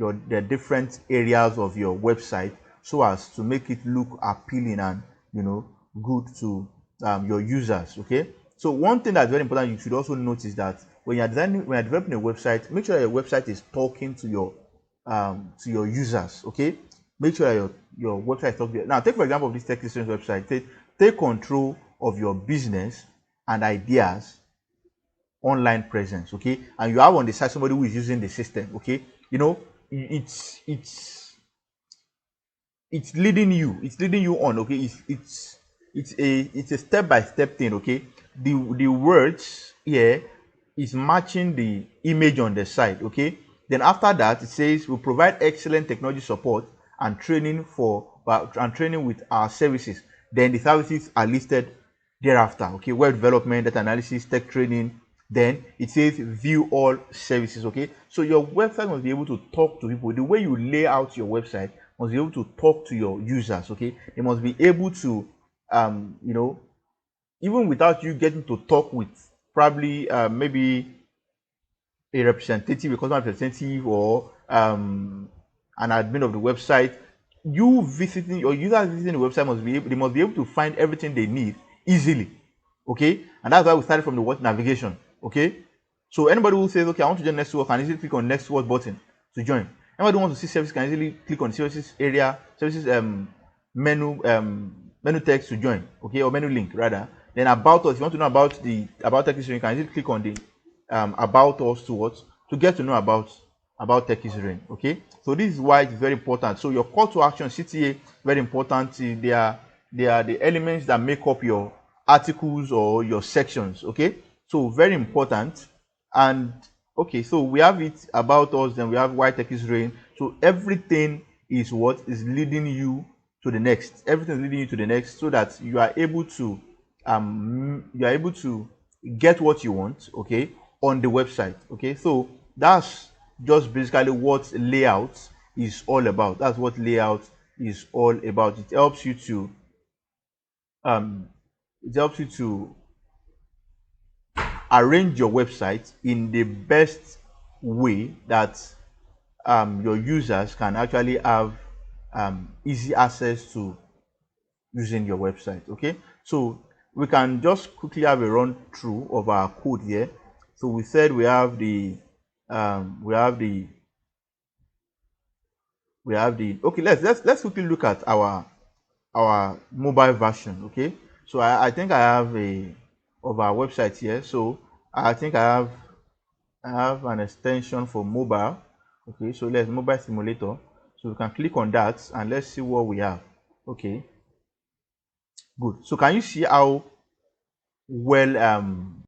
the different areas of your website so as to make it look appealing and good to your users. Okay, so one thing that's very important you should also notice that when you're developing a website, make sure your website is talking to your users. Okay, make sure that your website is talking. Now, take for example of this TechiesReign website. Take control of your business and ideas online presence. Okay, and you have on the side somebody who is using the system. Okay, it's leading you on. Okay, it's a step-by-step thing. Okay, the words here is matching the image on the side. Okay, then after that it says we provide excellent technology support and training with our services. Then the services are listed thereafter. Okay, web development, data analysis, tech training. Then it says view all services. Okay, so your website must be able to talk to people. The way you lay out your website must be able to talk to your users. Okay, they must be able to even without you getting to talk with probably maybe a representative, a customer representative, or an admin of the website, you visiting your users visiting the website they must be able to find everything they need easily. Okay, and that's why we started from the word navigation. Okay, so anybody who says, okay, I want to join next work, can easily click on next word button to join. Anybody who wants to see services can easily click on services area, services menu text to join. Okay, or menu link rather. Then about us, if you want to know about TechiesReign, you can easily click on the about us to get to know about TechiesReign. Okay, so this is why it's very important. So your call to action, CTA, very important. They are the elements that make up your articles or your sections. Okay, so very important. And okay, so we have it about us, then we have why TechiesReign. So everything is what is leading you to the next. Everything is leading you to the next, so that you are able to get what you want, okay, on the website. Okay, so that's just basically what layout is all about. That's what layout is all about. It helps you to arrange your website in the best way that your users can actually have easy access to using your website. Okay, so we can just quickly have a run through of our code here. So we said we have the okay, let's quickly look at our mobile version. Okay, so I think I have of our website here. So I think I have an extension for mobile. Okay, so let's mobile simulator. So we can click on that and let's see what we have. Okay, good. So can you see how well